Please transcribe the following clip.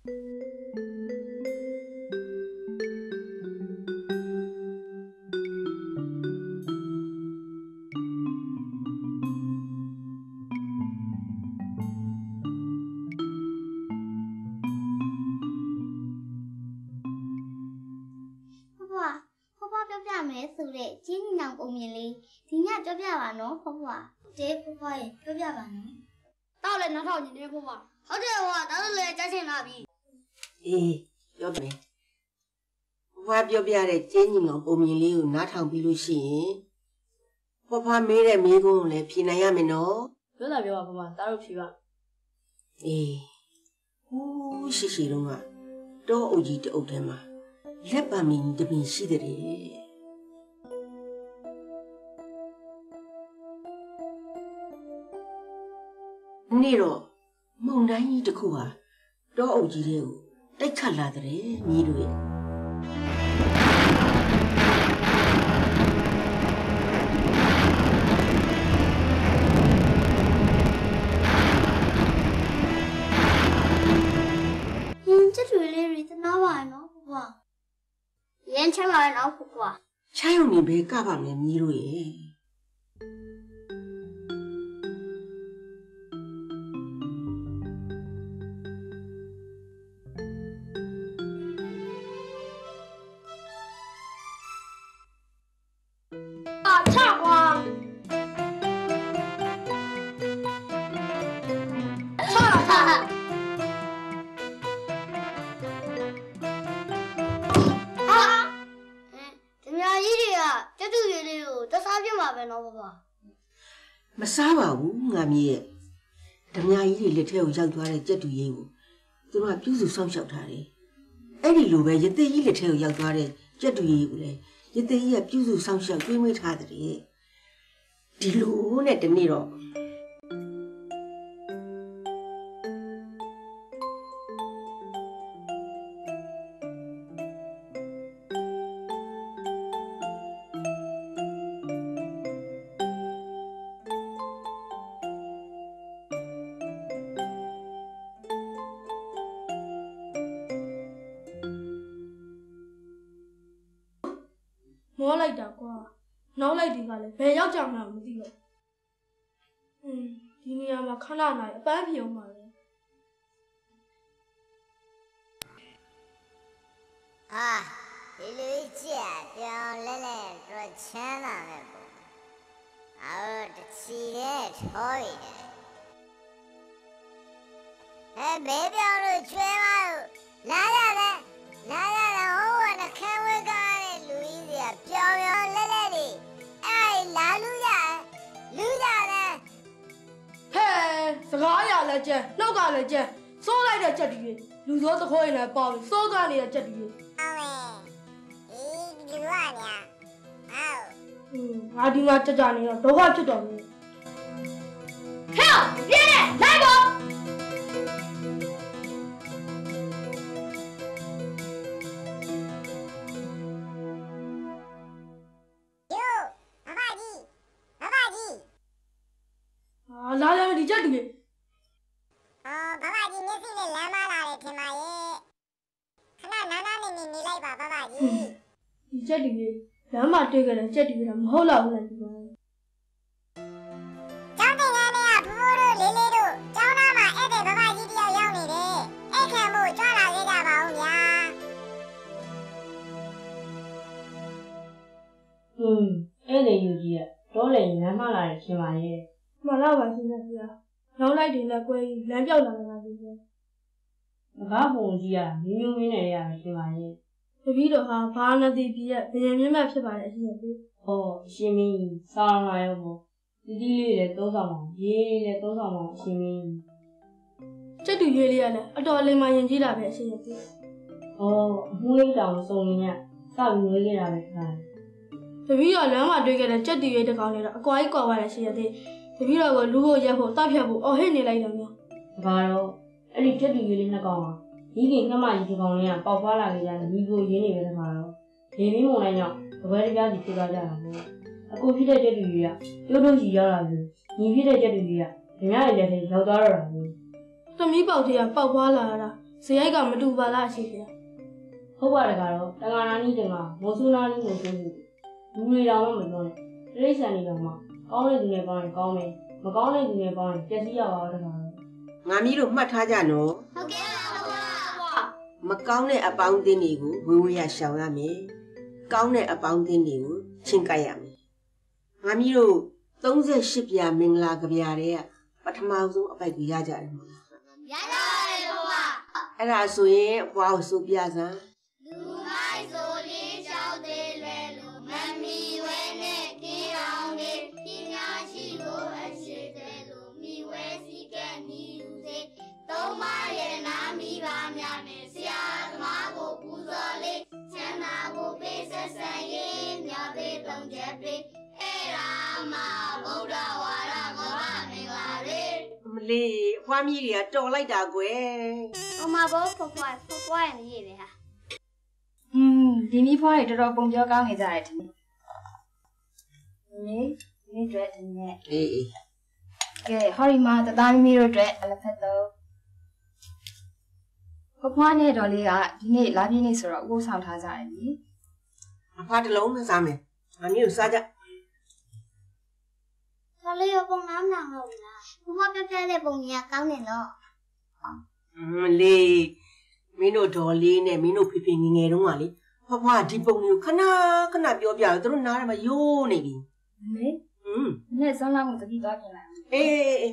ဆိုတဲ့ကျင်းညောင်ပုံမြင်လေးဒီညပြောပြပါနော်ဖွားဖွားတဲဖွားဖွားရေပြောပြပါနော်တောက်လည်းနောက်ထောင်ညနေဖွားဖွားဟုတ်တယ်ဖွားဒါဆိုလည်းကြားချင်လာပြီအေးပြောမယ်ဖွားပြောပြတဲ့ကျင်းညောင်ပုံမြင်လေးကိုနားထောင်ပြီးလို့ရှိရင်ဖွားမေးတဲ့မေးခွန်းကိုလည်းဖြေနိုင်ရမယ်နော်ပြောတာပြောပါဖွားတားတို့ဖြေပါအေးဟိုးရှိတော့ကတောအုပ်ကြီးတအုပ်ထဲမှာလက်ပါမင်းတပင်ရှိတဲ့နေ့တော့မုန်တိုင်းကြီးတစ်ခုဟာတောအုပ်ကြီးတွေကိုတိုက်ခတ်လာတဲ့မြေးတွေကျတူလေးတွေတနာပါနော်ဖွားရမ်းချမ်းပါနော်ဖွားချမ်းရုံနေပဲကပါမယ်မြေးတို့ရဲ့မစားပါဘူးငါမြေရဲ့ဓမြကြီးတွေလက်ထဲကိုရောက်သွားတဲ့ကြက်တူရေးကိုသူတို့ကပြုစုစောင့်ရှောက်ထားတယ်အဲ့ဒီလိုပဲရသေးကြီးလက်ထဲကိုရောက်သွားတဲ့ကြက်တူရေးကိုလည်းရသေးကြီးကပြုစုစောင့်ရှောက်တွေးမွေးထားတယ်ဒီလိုနဲ့တနေ့တော့မောလိုက်တာကွာနောက်လိုက်ဒီကလည်းဘယ်ရောက်ကြမှာမသိတော့ဒီနေရာမှာခဏနိုင်အပန်းပြုံးပါလေဒီလိုကြည့်ပြောင်းလဲလဲတော့ချမ်းသာမယ်ပေါ့တချီရဲ့ထော်ရတယ်ဘေးပြောင်းလို့ကျွဲမလို့လာရတယ်ဟိုကနှခမ်းဝဲကားတဲ့လူကြီးတွေကပြောင်းလဲလဲတွေလာလူရတယ်ဟဲ့စကားရလည်းကျဲနှုတ်ကလည်းကျဲစိုးလိုက်တဲ့ချက်တည်းလူသောသခိုးရင်လည်းပေါ့ပြီးစိုးကားနေတဲ့ချက်တည်းဒီလူကညာငါဒီမှာကြနေတော့ဒုက္ခဖြစ်တော်ပြီဟဲ့ပြင်းလိုက်ပါလာလည်းဒီချက်တည်းဘဘကြီးမျက်စိနဲ့လမ်းမလာတယ်ထင်ပါရဲ့ခဏနာနာနေနေလိုက်ပါဘဘကြီးဒီချက်တည်းလမ်းမှာတွေ့ကြတဲ့ချက်တည်းကမဟုတ်တော့ဘူးလားဒီကောင်ကျောင်းတင်ငန်းတွေကဘိုးတို့လေးလေးတို့ကျောင်းသားမှာအဲ့တဲ့ဘဘကြီးတယောက်ရောက်နေတယ်အဲ့ခံမို့ကြွလာခဲ့ကြပါဦးဗျာအဲ့လေယူကြီးကတော့လေလမ်းမလာတယ်ထင်ပါရဲ့မှန်လားပါရှင်ဗျာနောက်လိုက်တယ်လည်းကွဲလမ်းပြောက်လာတာပါရှင်ဗျာငါပုံကြီးကမျိုးမင်းနဲ့ရတယ်ထင်ပါရဲ့တပည့်တော်ဟာဘာနတိပြည့်ရဲ့ဘယံမြင့်မြတ်ဖြစ်ပါတယ်အရှင်ဗျာဟောရှင်မင်းဆောင်းလာရောပေါ့ဒီလေးလည်းသုံးဆောင်ပါရေးလည်းသုံးဆောင်ပါရှင်မင်းကျက်တူရေးလေးကလည်းအတော်လေးမှယဉ်ကျေးလာပဲအရှင်ဗျာဟောအမွှေးတောင်စုံနေရစပြီးငွေခဲ့တာပဲခါတပည့်တော်လမ်းမှာတွေ့ခဲ့တဲ့ကျက်တူရေးတစ်ကောင်လေးတော့အကွာကြီးကွာပါတယ်အရှင်ဗျာတပည့်တော်ကလူဖို့ရက်ဖို့တောက်ဖြတ်ဖို့အော်ဟစ်နေလိုက်တယ်များဒါတော့အဲ့ဒီကျက်တူရေးလေးနှစ်ကောင်ပါဒီကငှမကြီးဒီကောင်လေးကပေါက်ဖွားလာကြတယ်ညီကိုရင်းနေပဲတခါတော့ဒေမင်းမုံလိုက်တော့တပွဲတပြားစီဖြစ်သွားကြတာပေါ့အခုဖြစ်တဲ့ကျက်တူကြီးကကျိုးတို့ကြီးရောက်လာပြီညီဖြစ်တဲ့ကျက်တူကြီးကဓမြရဲ့လက်ထဲရောက်သွားတော့တာပဲသမီးပေါက်သေးကပေါက်ဖွားလာတာ ဇယိုက်ကမတူပါလားရှိတယ် ဟုတ်ပါတယ်ကတော့တန်ခါနာနီးတင်ကမိုးဆူနာနီးမိုးဆူလူတွေတောင်မှမပြောနဲ့တိရစ္ဆာန်တွေတောင်မှကောင်းတဲ့သူနဲ့ပေါင်းရင်ကောင်းမယ်မကောင်းတဲ့သူနဲ့ပေါင်းရင်ပျက်စီးရပါတော့တခါတော့ ငါမီးတို့မှတ်ထားကြနော် ဟုတ်ကဲ့ပါဘုရား မကောင်းတဲ့အပေါင်းအသင်းတွေကိုဝေဝေးရရှောင်ရမယ်ကောင်းတဲ့အပေါင်းအသင်းတွေကိုချင်းကပ်ရမယ်ငါမီးတို့38ပြာမင်္ဂလာကြပြတဲ့ပထမဆုံးအပိုက်ကိုရကြတယ်မလား ရရတယ်ဘုရား အဲ့ဒါဆိုရင်ဘွားကိုစိုးပြစမ်း လူမိုက်ဆိုလေးကြောက်သေးလွယ်လို့မမီဝဲနဲ့ကင်းအောင်နေပညာရှိကိုအရှိသေးလို့မိဝဲစီကဲနီယူစေသုံးမရဲ့နာမိပါများနဲ့ဆရာသမားကိုပူဇော်လေးချမ်းသာကိုပေးဆက်ဆံရေးမြတ်သေးသုံးချက်ပေးအဲ့ဒါမှဗုဒ္ဓဝါဒကမင်္ဂလာလေး မလေးအဖွားမီးတွေကတော်လိုက်တာကွယ် ။အမဘောဖွားရနေရလေဟာ ဒီမီးဖွားတွေတော်တော်ပုံပြောကောင်းနေကြတယ်ထင်တယ်။ဒီအတွက်ဒီနေ့ အေး ကဲဟောဒီမှာတသားမီမီတို့အတွက်အလဖက်တော့ဖွားနဲ့တော်လေးကဒီနေ့လာပြည့်နေ့ဆိုတော့အခုဆောင်ထားကြတယ်လी အဖွားတစ်လုံးမစားမယ်ငါမီးတို့စားကြ ။ဒါလေးရောပုံနားမနာဟုတ်လား။ဘုမပြပြတဲ့ပုံကြီးကကောင်းနေတော့ မလေးမင်းတို့ဒေါ်လေးနဲ့မင်းတို့ဖေဖေငယ်ငယ်တုန်းကလေဖွားဒီပုံမျိုးခဏပြောပြတော့သူတို့နားထဲမှာယိုးနေပြီ ။မေနဲ့စွမ်းလာမှုတတိသွားပြင်လိုက် အေး